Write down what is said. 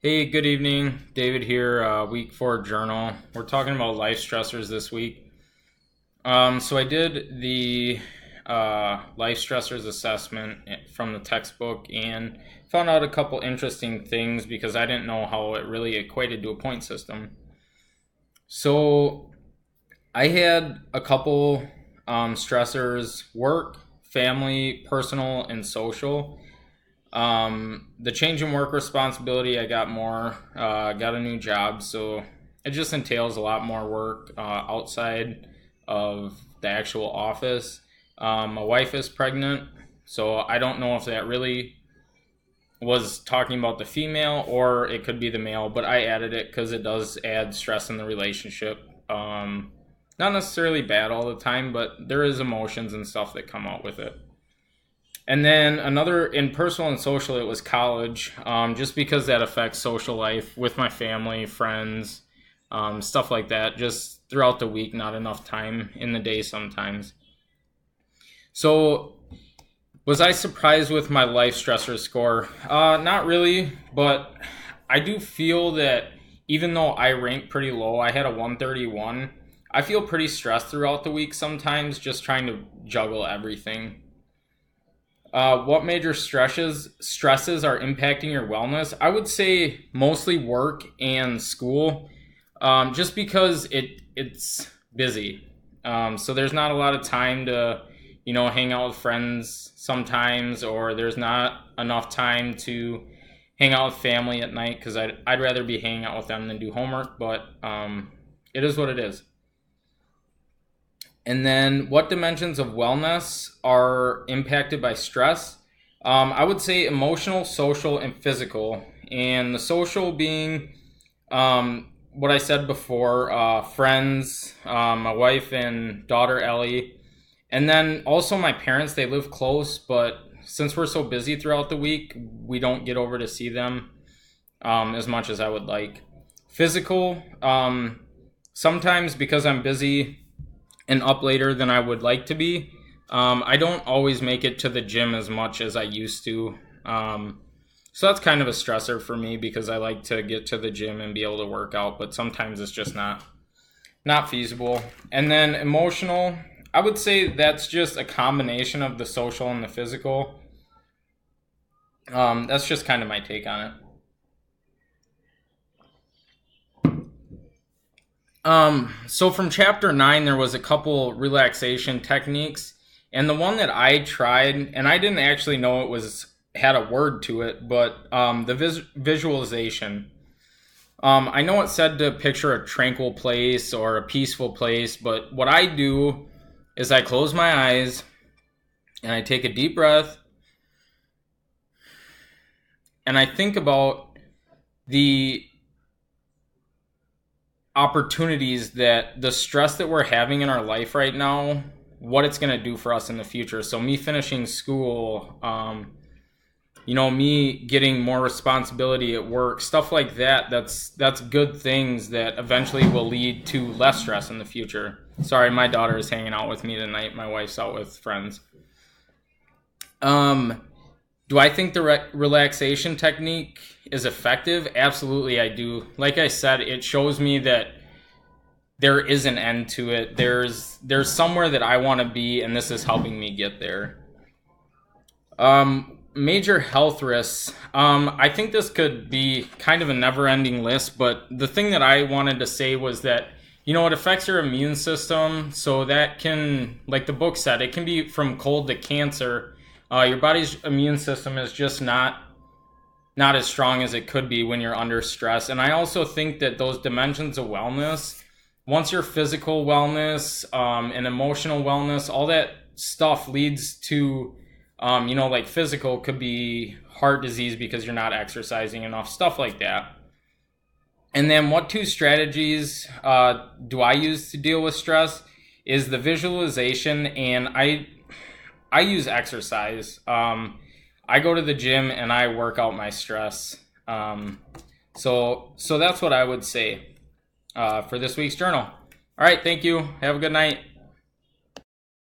Hey, good evening. David here, week 4 journal. We're talking about life stressors this week. So I did the life stressors assessment from the textbook and found out a couple interesting things because I didn't know how it really equated to a point system. So I had a couple stressors: work, family, personal, and social. The change in work responsibility, I got more, got a new job, so it just entails a lot more work outside of the actual office. My wife is pregnant, so I don't know if that really was talking about the female or it could be the male, but I added it because it does add stress in the relationship. Not necessarily bad all the time, but there is emotions and stuff that come out with it. And then another in personal and social, it was college, just because that affects social life with my family, friends, stuff like that. Just throughout the week, not enough time in the day sometimes. So, was I surprised with my life stressor score? Not really, but I do feel that even though I ranked pretty low, I had a 131. I feel pretty stressed throughout the week sometimes, just trying to juggle everything. What major stresses are impacting your wellness? I would say mostly work and school, just because it's busy. So there's not a lot of time to, hang out with friends sometimes, or there's not enough time to hang out with family at night because I'd rather be hanging out with them than do homework. But it is what it is. And then, what dimensions of wellness are impacted by stress? I would say emotional, social, and physical. And the social being what I said before, friends, my wife and daughter Ellie. And then also my parents, they live close, but since we're so busy throughout the week, we don't get over to see them as much as I would like. Physical, sometimes because I'm busy and up later than I would like to be. I don't always make it to the gym as much as I used to. So that's kind of a stressor for me because I like to get to the gym and be able to work out, but sometimes it's just not feasible. And then emotional, I would say that's just a combination of the social and the physical. That's just kind of my take on it. So from chapter 9, there was a couple relaxation techniques, and the one that I tried, and I didn't actually know it was had a word to it, but the visualization. I know it said to picture a tranquil place or a peaceful place, but what I do is I close my eyes and I take a deep breath and I think about the opportunities that the stress that we're having in our life right now, what it's going to do for us in the future. So me finishing school, me getting more responsibility at work, stuff like that. That's good things that eventually will lead to less stress in the future. Sorry, my daughter is hanging out with me tonight. My wife's out with friends. Do I think the relaxation technique is effective? Absolutely, I do. Like I said, it shows me that there is an end to it. There's somewhere that I want to be, and this is helping me get there. Major health risks. I think this could be kind of a never-ending list, but the thing that I wanted to say was that it affects your immune system. So that can, like the book said, it can be from cold to cancer. Your body's immune system is just not as strong as it could be when you're under stress. And I also think that those dimensions of wellness, once your physical wellness and emotional wellness, all that stuff leads to, like physical could be heart disease because you're not exercising enough, stuff like that. And then what two strategies do I use to deal with stress is the visualization, and I use exercise. I go to the gym and I work out my stress. So that's what I would say for this week's journal. All right, thank you. Have a good night.